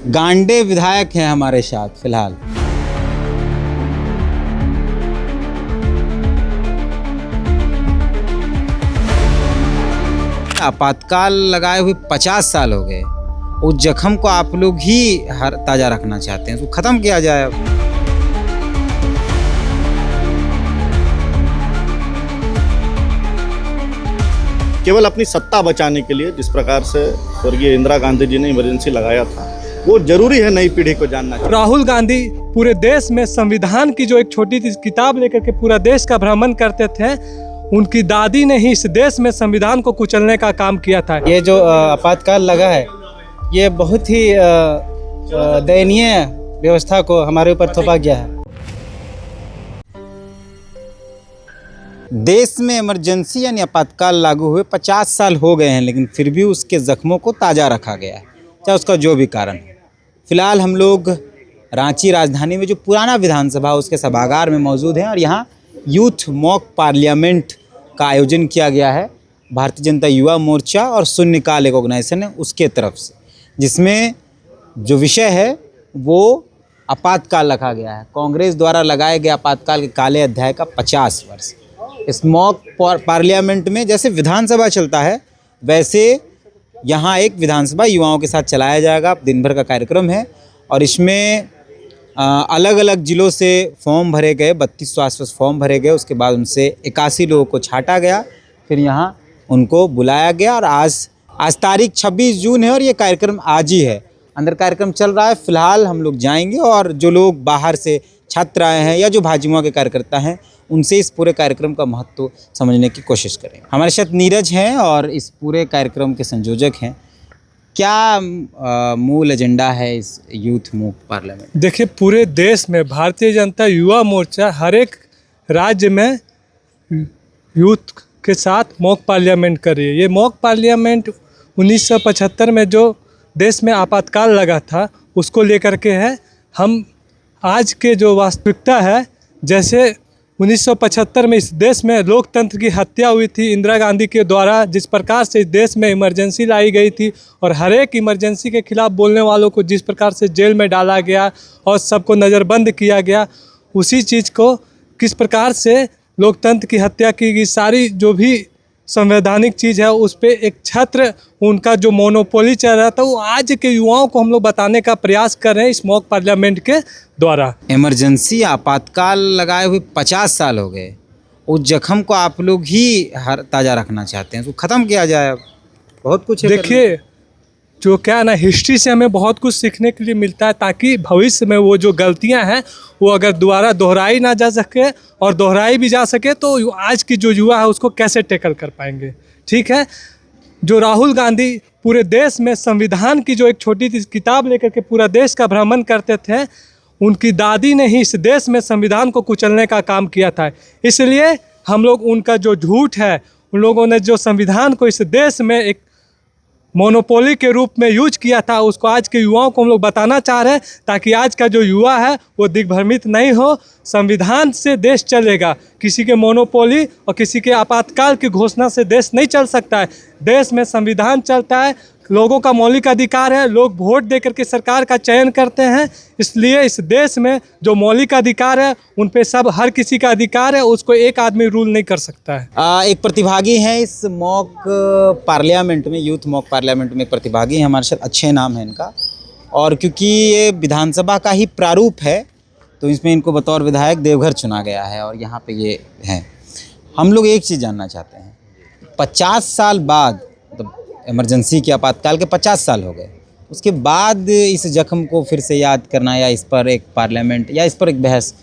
गांडे विधायक हैं हमारे साथ फिलहाल। आपातकाल लगाए हुए 50 साल हो गए। उस जख्म को आप लोग ही हर ताज़ा रखना चाहते हैं, उसको ख़त्म किया जाए। अब केवल अपनी सत्ता बचाने के लिए जिस प्रकार से स्वर्गीय इंदिरा गांधी जी ने इमरजेंसी लगाया था, वो जरूरी है नई पीढ़ी को जानना चाहिए। राहुल गांधी पूरे देश में संविधान की जो एक छोटी सी किताब लेकर के पूरा देश का भ्रमण करते थे, उनकी दादी ने ही इस देश में संविधान को कुचलने का काम किया था। ये जो आपातकाल लगा है, ये बहुत ही दयनीय व्यवस्था को हमारे ऊपर थोपा गया है। देश में इमरजेंसी यानी आपातकाल लागू हुए 50 साल हो गए हैं, लेकिन फिर भी उसके जख्मों को ताज़ा रखा गया है, चाहे उसका जो भी कारण है। फिलहाल हम लोग रांची राजधानी में जो पुराना विधानसभा उसके सभागार में मौजूद हैं और यहाँ यूथ मॉक पार्लियामेंट का आयोजन किया गया है भारतीय जनता युवा मोर्चा और शून्यकाल एक ऑर्गेनाइजेशन है उसके तरफ से, जिसमें जो विषय है वो आपातकाल रखा गया है। कांग्रेस द्वारा लगाए गए आपातकाल के काले अध्याय का 50 वर्ष। इस मॉक पार्लियामेंट में जैसे विधानसभा चलता है, वैसे यहाँ एक विधानसभा युवाओं के साथ चलाया जाएगा। दिन भर का कार्यक्रम है और इसमें अलग अलग ज़िलों से फॉर्म भरे गए, 3200 आसपास फॉर्म भरे गए। उसके बाद उनसे 81 लोगों को छांटा गया, फिर यहाँ उनको बुलाया गया और आज तारीख 26 जून है और ये कार्यक्रम आज ही है। अंदर कार्यक्रम चल रहा है। फिलहाल हम लोग जाएंगे और जो लोग बाहर से छात्र आए हैं या जो भाजपा के कार्यकर्ता हैं, उनसे इस पूरे कार्यक्रम का महत्व समझने की कोशिश करेंगे। हमारे साथ नीरज हैं और इस पूरे कार्यक्रम के संयोजक हैं। क्या मूल एजेंडा है इस यूथ मॉक पार्लियामेंट? देखिए, पूरे देश में भारतीय जनता युवा मोर्चा हर एक राज्य में यूथ के साथ मॉक पार्लियामेंट कर रही है। ये मॉक पार्लियामेंट 1975 में जो देश में आपातकाल लगा था, उसको लेकर के है। हम आज के जो वास्तविकता है, जैसे 1975 में इस देश में लोकतंत्र की हत्या हुई थी इंदिरा गांधी के द्वारा, जिस प्रकार से इस देश में इमरजेंसी लाई गई थी और हर एक इमरजेंसी के खिलाफ बोलने वालों को जिस प्रकार से जेल में डाला गया और सबको नज़रबंद किया गया, उसी चीज़ को किस प्रकार से लोकतंत्र की हत्या की गई, सारी जो भी संवैधानिक चीज़ है उस पर एक छत्र उनका जो मोनोपोली चल रहा था, वो आज के युवाओं को हम लोग बताने का प्रयास कर रहे हैं इस मॉक पार्लियामेंट के द्वारा। इमरजेंसी आपातकाल लगाए हुए 50 साल हो गए। उस जख्म को आप लोग ही हर ताज़ा रखना चाहते हैं, उसको ख़त्म किया जाए। अब बहुत कुछ है। देखिए, जो क्या है ना, हिस्ट्री से हमें बहुत कुछ सीखने के लिए मिलता है, ताकि भविष्य में वो जो गलतियां हैं वो अगर दोबारा दोहराई ना जा सके और दोहराई भी जा सके तो आज की जो युवा है उसको कैसे टैकल कर पाएंगे। ठीक है, जो राहुल गांधी पूरे देश में संविधान की जो एक छोटी सी किताब लेकर के पूरा देश का भ्रमण करते थे, उनकी दादी ने ही इस देश में संविधान को कुचलने का काम किया था। इसलिए हम लोग उनका जो झूठ है, उन लोगों ने जो संविधान को इस देश में एक मोनोपोली के रूप में यूज किया था, उसको आज के युवाओं को हम लोग बताना चाह रहे हैं, ताकि आज का जो युवा है वो दिग्भ्रमित नहीं हो। संविधान से देश चलेगा, किसी के मोनोपोली और किसी के आपातकाल की घोषणा से देश नहीं चल सकता है। देश में संविधान चलता है, लोगों का मौलिक अधिकार है, लोग वोट दे करके सरकार का चयन करते हैं। इसलिए इस देश में जो मौलिक अधिकार है उन पे सब हर किसी का अधिकार है, उसको एक आदमी रूल नहीं कर सकता है। एक प्रतिभागी हैं इस मॉक पार्लियामेंट में, यूथ मॉक पार्लियामेंट में प्रतिभागी हैं हमारे साथ। अच्छे नाम है इनका, और क्योंकि ये विधानसभा का ही प्रारूप है तो इसमें इनको बतौर विधायक देवघर चुना गया है और यहाँ पे ये हैं। हम लोग एक चीज़ जानना चाहते हैं, 50 साल बाद, मतलब इमरजेंसी के आपातकाल के 50 साल हो गए, उसके बाद इस जख्म को फिर से याद करना या इस पर एक पार्लियामेंट या इस पर एक बहस,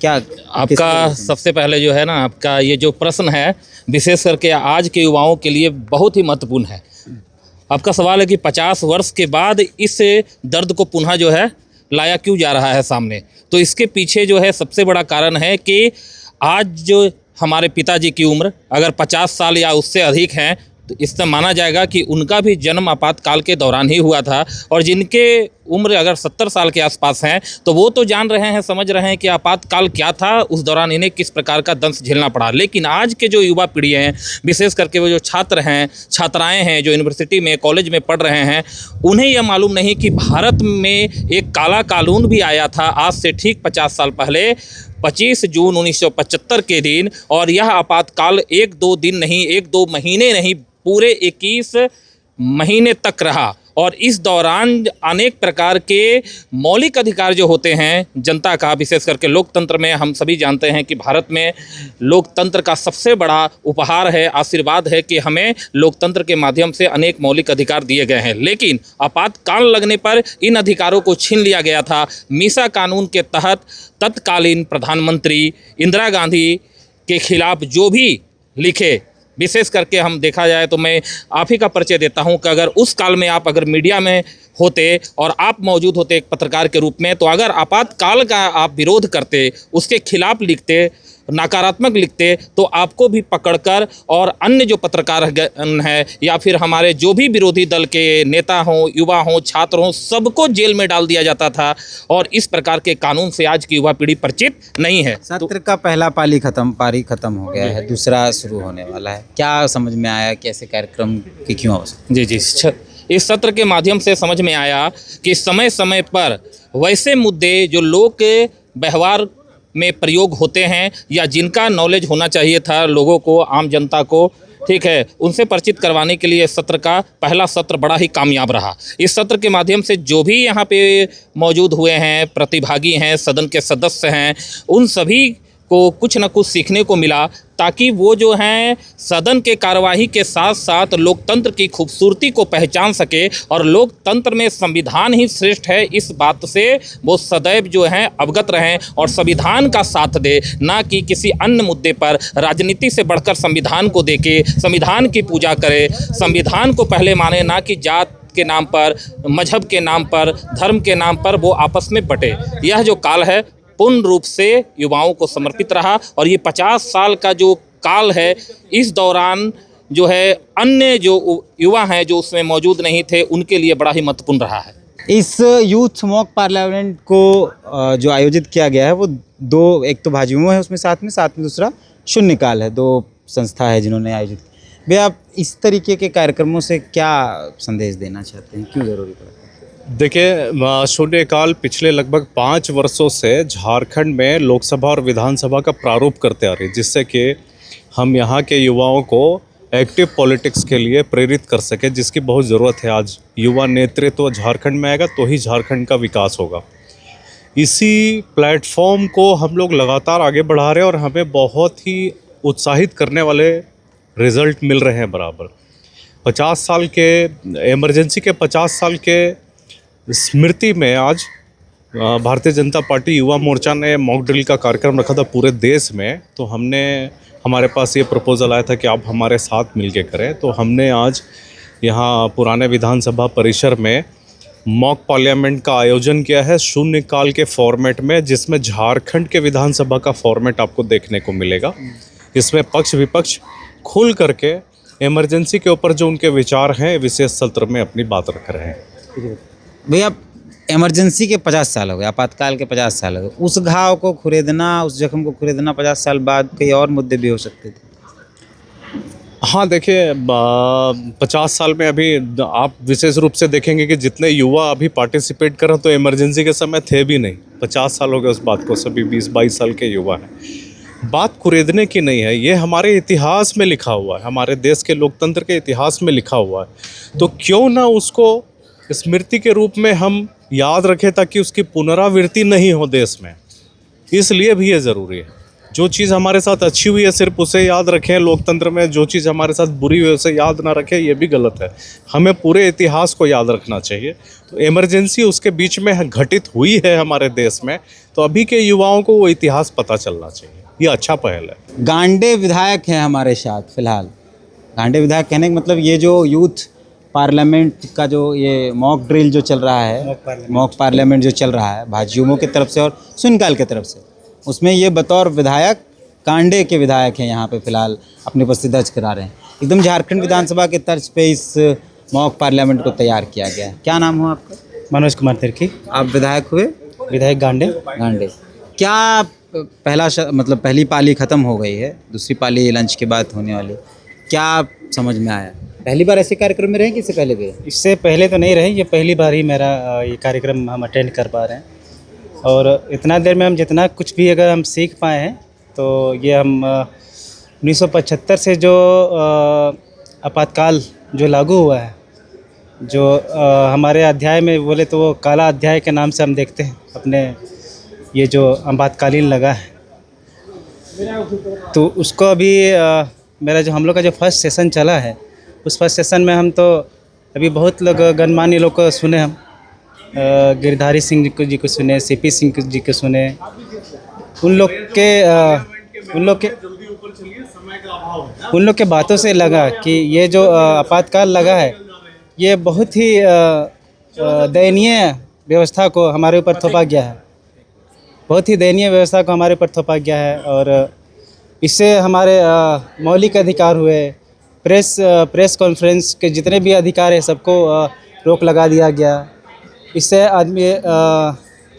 क्या आपका सबसे पहले जो है ना, आपका ये जो प्रश्न है विशेष करके आज के युवाओं के लिए बहुत ही महत्वपूर्ण है। आपका सवाल है कि 50 वर्ष के बाद इस दर्द को पुनः जो है लाया क्यों जा रहा है सामने। तो इसके पीछे जो है सबसे बड़ा कारण है कि आज जो हमारे पिताजी की उम्र अगर 50 साल या उससे अधिक हैं, तो इससे माना जाएगा कि उनका भी जन्म आपातकाल के दौरान ही हुआ था। और जिनके उम्र अगर 70 साल के आसपास हैं तो वो तो जान रहे हैं, समझ रहे हैं कि आपातकाल क्या था, उस दौरान इन्हें किस प्रकार का दंश झेलना पड़ा। लेकिन आज के जो युवा पीढ़ी हैं, विशेष करके वो जो छात्र हैं, छात्राएं हैं जो यूनिवर्सिटी में, कॉलेज में पढ़ रहे हैं, उन्हें यह मालूम नहीं कि भारत में एक काला कानून भी आया था आज से ठीक 50 साल पहले, 25 जून 1975 के दिन। और यह आपातकाल 1-2 दिन नहीं, 1-2 महीने नहीं, पूरे 21 महीने तक रहा। और इस दौरान अनेक प्रकार के मौलिक अधिकार जो होते हैं जनता का, विशेष करके लोकतंत्र में, हम सभी जानते हैं कि भारत में लोकतंत्र का सबसे बड़ा उपहार है, आशीर्वाद है कि हमें लोकतंत्र के माध्यम से अनेक मौलिक अधिकार दिए गए हैं। लेकिन आपातकाल लगने पर इन अधिकारों को छीन लिया गया था। मीसा कानून के तहत तत्कालीन प्रधानमंत्री इंदिरा गांधी के खिलाफ जो भी लिखे, विशेष करके हम देखा जाए तो मैं आप ही का परिचय देता हूं कि अगर उस काल में आप अगर मीडिया में होते और आप मौजूद होते एक पत्रकार के रूप में, तो अगर आपातकाल का आप विरोध करते, उसके खिलाफ लिखते, नकारात्मक लिखते, तो आपको भी पकड़कर और अन्य जो पत्रकार हैं या फिर हमारे जो भी विरोधी दल के नेता हों, युवा हों, छात्र हों, सबको जेल में डाल दिया जाता था। और इस प्रकार के कानून से आज की युवा पीढ़ी परिचित नहीं है। सत्र का पहला पारी खत्म हो गया है, दूसरा शुरू होने वाला है। क्या समझ में आया कि ऐसे कार्यक्रम की क्यों आवश्यकता? जी, इस सत्र के माध्यम से समझ में आया कि समय समय पर वैसे मुद्दे जो लोक के व्यवहार में प्रयोग होते हैं या जिनका नॉलेज होना चाहिए था लोगों को, आम जनता को, ठीक है, उनसे परिचित करवाने के लिए सत्र का पहला सत्र बड़ा ही कामयाब रहा। इस सत्र के माध्यम से जो भी यहाँ पे मौजूद हुए हैं, प्रतिभागी हैं, सदन के सदस्य हैं, उन सभी को कुछ न कुछ सीखने को मिला, ताकि वो जो हैं सदन के कार्यवाही के साथ साथ लोकतंत्र की खूबसूरती को पहचान सके और लोकतंत्र में संविधान ही श्रेष्ठ है, इस बात से वो सदैव जो हैं अवगत रहें और संविधान का साथ दे, ना कि किसी अन्य मुद्दे पर राजनीति से बढ़कर संविधान को देके संविधान की पूजा करे, संविधान को पहले माने, ना कि जात के नाम पर, मजहब के नाम पर, धर्म के नाम पर वो आपस में बटे। यह जो काल है पूर्ण रूप से युवाओं को समर्पित रहा। और ये 50 साल का जो काल है, इस दौरान जो है अन्य जो युवा हैं जो उसमें मौजूद नहीं थे, उनके लिए बड़ा ही महत्वपूर्ण रहा है। इस यूथ मॉक पार्लियामेंट को जो आयोजित किया गया है वो दो, एक तो भाजयुमो है उसमें साथ में दूसरा शून्यकाल है, 2 संस्था है जिन्होंने आयोजित किया। भैया, आप इस तरीके के कार्यक्रमों से क्या संदेश देना चाहते हैं, क्यों ज़रूरी पड़ा? देखिए, शून्यकाल पिछले लगभग 5 वर्षों से झारखंड में लोकसभा और विधानसभा का प्रारूप करते आ रही है, जिससे कि हम यहाँ के युवाओं को एक्टिव पॉलिटिक्स के लिए प्रेरित कर सके, जिसकी बहुत ज़रूरत है। आज युवा नेतृत्व झारखंड में आएगा तो ही झारखंड का विकास होगा। इसी प्लेटफॉर्म को हम लोग लगातार आगे बढ़ा रहे हैं और हमें बहुत ही उत्साहित करने वाले रिज़ल्ट मिल रहे हैं बराबर। 50 साल के इमरजेंसी के 50 साल के स्मृति में आज भारतीय जनता पार्टी युवा मोर्चा ने मॉक ड्रिल का कार्यक्रम रखा था पूरे देश में। तो हमारे पास ये प्रपोज़ल आया था कि आप हमारे साथ मिलके करें, तो हमने आज यहाँ पुराने विधानसभा परिसर में मॉक पार्लियामेंट का आयोजन किया है शून्यकाल के फॉर्मेट में, जिसमें झारखंड के विधानसभा का फॉर्मेट आपको देखने को मिलेगा। इसमें पक्ष विपक्ष खुल करके इमरजेंसी के ऊपर जो उनके विचार हैं विशेष सत्र में अपनी बात रख रहे हैं। भैया, इमरजेंसी के 50 साल हो गए, आपातकाल के 50 साल हो गए, उस घाव को खुरेदना, उस जख्म को खुरेदना 50 साल बाद कई और मुद्दे भी हो सकते थे। हाँ, देखिए, 50 साल में अभी आप विशेष रूप से देखेंगे कि जितने युवा अभी पार्टिसिपेट कर रहे हैं तो इमरजेंसी के समय थे भी नहीं। 50 साल हो गए उस बात को, सभी 20-22 साल के युवा हैं। बात कुरेदने की नहीं है, ये हमारे इतिहास में लिखा हुआ है, हमारे देश के लोकतंत्र के इतिहास में लिखा हुआ है। तो क्यों ना उसको स्मृति के रूप में हम याद रखें, ताकि उसकी पुनरावृत्ति नहीं हो देश में। इसलिए भी ये ज़रूरी है। जो चीज़ हमारे साथ अच्छी हुई है सिर्फ उसे याद रखें लोकतंत्र में, जो चीज़ हमारे साथ बुरी हुई है उसे याद ना रखें, ये भी गलत है। हमें पूरे इतिहास को याद रखना चाहिए। तो इमरजेंसी उसके बीच में घटित हुई है हमारे देश में, तो अभी के युवाओं को वो इतिहास पता चलना चाहिए। ये अच्छा पहल है। गांडे विधायक हैं हमारे साथ फिलहाल। गांडे विधायक कहने का मतलब ये जो यूथ पार्लियामेंट का जो ये मॉक ड्रिल जो चल रहा है, मॉक पार्लियामेंट जो चल रहा है भाजयुमो की तरफ से और शून्यकाल की तरफ से, उसमें ये बतौर विधायक कांडे के विधायक हैं यहाँ पे फिलहाल अपनी उपस्थिति दर्ज करा रहे हैं। एकदम झारखंड विधानसभा के तर्ज पे इस मॉक पार्लियामेंट को तैयार किया गया है। क्या नाम हो आपका? मनोज कुमार तिर्की, आप विधायक हुए? विधायक गांडे। गांडे। क्या मतलब पहली पाली खत्म हो गई है, दूसरी पाली लंच के बाद होने वाली, क्या समझ में आया? पहली बार ऐसे कार्यक्रम में रहे कि इससे पहले भी? इससे पहले तो नहीं रही, ये पहली बार ही मेरा ये कार्यक्रम हम अटेंड कर पा रहे हैं। और इतना देर में हम जितना कुछ भी अगर हम सीख पाए हैं तो ये हम 1975 से जो आपातकाल जो लागू हुआ है, जो हमारे अध्याय में बोले तो वो काला अध्याय के नाम से हम देखते हैं अपने, ये जो आपातकालीन लगा है, तो उसको अभी मेरा जो हम लोग का जो फर्स्ट सेशन चला है, उस फर्स्ट सेशन में हम तो अभी बहुत लोग गणमान्य लोग को सुने, हम गिरधारी सिंह जी को सुने, सीपी सिंह जी को सुने, उन लोग के बातों से लगा कि ये जो आपातकाल लगा है ये बहुत ही दयनीय व्यवस्था को हमारे ऊपर थोपा गया है, बहुत ही दयनीय व्यवस्था को हमारे ऊपर थोपा गया है। और इससे हमारे मौलिक अधिकार हुए, प्रेस कॉन्फ्रेंस के जितने भी अधिकार है सबको रोक लगा दिया गया। इससे आदमी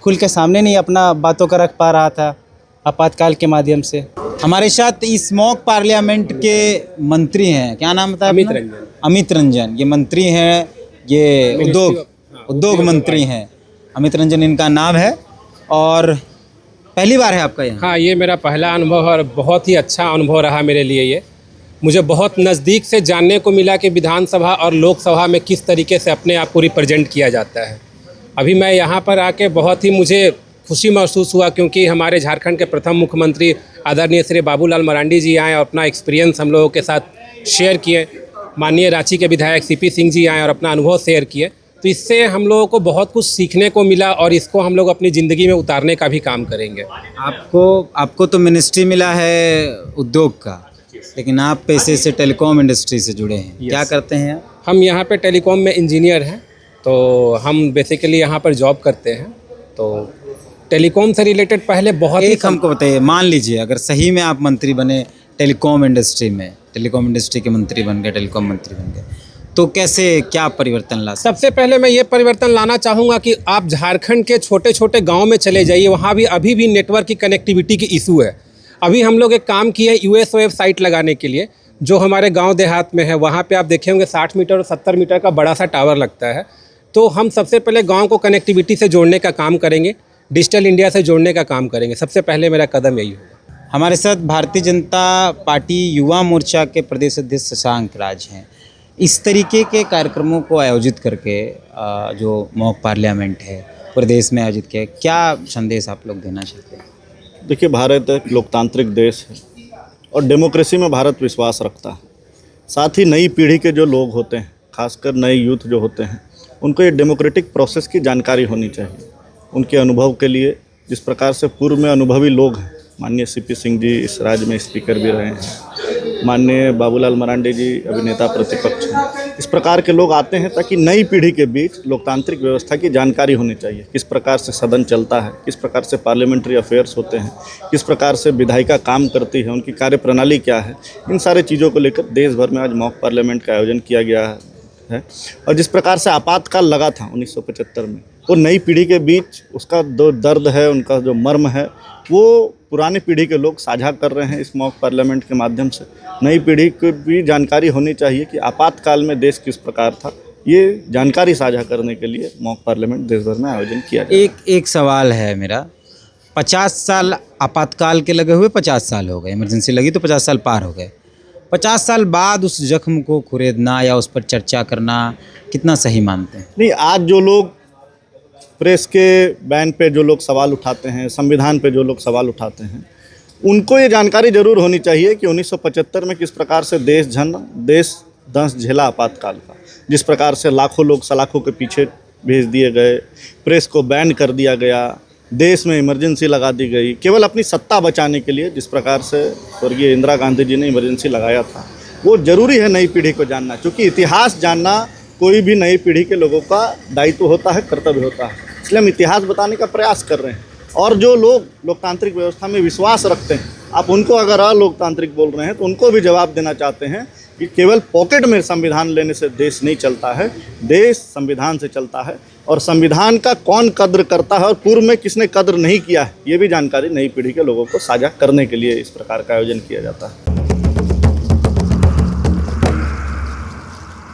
खुल के सामने नहीं अपना बातों का रख पा रहा था आपातकाल के माध्यम से। हमारे साथ इस मॉक पार्लियामेंट के मंत्री हैं, क्या नाम था? अमित रंजन। ये मंत्री हैं, ये उद्योग मंत्री हैं, अमित रंजन इनका नाम है। और पहली बार है आपका यहाँ? हाँ, ये मेरा पहला अनुभव और बहुत ही अच्छा अनुभव रहा मेरे लिए। ये मुझे बहुत नज़दीक से जानने को मिला कि विधानसभा और लोकसभा में किस तरीके से अपने आप को रिप्रेजेंट किया जाता है। अभी मैं यहाँ पर आके बहुत ही मुझे खुशी महसूस हुआ, क्योंकि हमारे झारखंड के प्रथम मुख्यमंत्री आदरणीय श्री बाबूलाल मरांडी जी आए और अपना एक्सपीरियंस हम लोगों के साथ शेयर किए। माननीय रांची के विधायक सीपी सिंह जी आए और अपना अनुभव शेयर किए। तो इससे हम लोगों को बहुत कुछ सीखने को मिला और इसको हम लोग अपनी ज़िंदगी में उतारने का भी काम करेंगे। आपको तो मिनिस्ट्री मिला है उद्योग का, लेकिन आप पैसे से टेलीकॉम इंडस्ट्री से जुड़े हैं। क्या करते हैं आप? हम यहाँ पे टेलीकॉम में इंजीनियर हैं, तो हम बेसिकली यहाँ पर जॉब करते हैं। तो टेलीकॉम से रिलेटेड पहले बहुत ही हमको बताइए, मान लीजिए अगर सही में आप मंत्री बने टेलीकॉम इंडस्ट्री में, टेलीकॉम इंडस्ट्री के मंत्री बन गए, टेलीकॉम मंत्री बन गए, तो कैसे क्या परिवर्तन ला? सबसे पहले मैं ये परिवर्तन लाना चाहूँगा कि आप झारखंड के छोटे छोटे गांव में चले जाइए, वहाँ भी अभी भी नेटवर्क की कनेक्टिविटी की इशू है। अभी हम लोग एक काम किए हैं USOF साइट लगाने के लिए, जो हमारे गांव देहात में है। वहाँ पे आप देखे होंगे 60 मीटर और 70 मीटर का बड़ा सा टावर लगता है। तो हम सबसे पहले गाँव को कनेक्टिविटी से जोड़ने का काम करेंगे, डिजिटल इंडिया से जोड़ने का काम करेंगे। सबसे पहले मेरा कदम यही होगा। हमारे साथ भारतीय जनता पार्टी युवा मोर्चा के प्रदेश अध्यक्ष शशांक राज हैं। इस तरीके के कार्यक्रमों को आयोजित करके जो मॉक पार्लियामेंट है प्रदेश में आयोजित किया, क्या संदेश आप लोग देना चाहते हैं? देखिए, भारत एक लोकतांत्रिक देश है और डेमोक्रेसी में भारत विश्वास रखता है। साथ ही नई पीढ़ी के जो लोग होते हैं, खासकर नए यूथ जो होते हैं, उनको ये डेमोक्रेटिक प्रोसेस की जानकारी होनी चाहिए। उनके अनुभव के लिए, जिस प्रकार से पूर्व में अनुभवी लोग हैं, माननीय सीपी सिंह जी इस राज्य में स्पीकर भी रहे हैं, माननीय बाबूलाल मरांडी जी अभिनेता प्रतिपक्ष हैं, इस प्रकार के लोग आते हैं ताकि नई पीढ़ी के बीच लोकतांत्रिक व्यवस्था की जानकारी होनी चाहिए। किस प्रकार से सदन चलता है, किस प्रकार से पार्लियामेंट्री अफेयर्स होते हैं, किस प्रकार से विधायिका काम करती है, उनकी कार्यप्रणाली क्या है, इन सारे चीज़ों को लेकर देश भर में आज मॉक पार्लियामेंट का आयोजन किया गया है। और जिस प्रकार से आपातकाल लगा था 1975 में, वो नई पीढ़ी के बीच उसका जो दर्द है, उनका जो मर्म है, वो पुरानी पीढ़ी के लोग साझा कर रहे हैं इस मॉक पार्लियामेंट के माध्यम से। नई पीढ़ी को भी जानकारी होनी चाहिए कि आपातकाल में देश किस प्रकार था। ये जानकारी साझा करने के लिए मॉक पार्लियामेंट देश भर में आयोजन किया गया। एक सवाल है मेरा, 50 साल आपातकाल के लगे हुए 50 साल हो गए, इमरजेंसी लगी तो 50 साल पार हो गए। 50 साल बाद उस जख्म को खुरेदना या उस पर चर्चा करना कितना सही मानते हैं? नहीं, आज जो लोग प्रेस के बैन पे जो लोग सवाल उठाते हैं, संविधान पे जो लोग सवाल उठाते हैं, उनको ये जानकारी जरूर होनी चाहिए कि 1975 में किस प्रकार से देश दंश झेला आपातकाल का, जिस प्रकार से लाखों लोग सलाखों के पीछे भेज दिए गए, प्रेस को बैन कर दिया गया, देश में इमरजेंसी लगा दी गई केवल अपनी सत्ता बचाने के लिए। जिस प्रकार से स्वर्गीय इंदिरा गांधी जी ने इमरजेंसी लगाया था, वो ज़रूरी है नई पीढ़ी को जानना, क्योंकि इतिहास जानना कोई भी नई पीढ़ी के लोगों का दायित्व होता है, कर्तव्य होता है। इसलिए हम इतिहास बताने का प्रयास कर रहे हैं। और जो लोग लोकतांत्रिक व्यवस्था में विश्वास रखते हैं, आप उनको अगर अलोकतांत्रिक बोल रहे हैं तो उनको भी जवाब देना चाहते हैं कि केवल पॉकेट में संविधान लेने से देश नहीं चलता है, देश संविधान से चलता है। और संविधान का कौन कद्र करता है और पूर्व में किसने कद्र नहीं किया है, ये भी जानकारी नई पीढ़ी के लोगों को साझा करने के लिए इस प्रकार का आयोजन किया जाता है।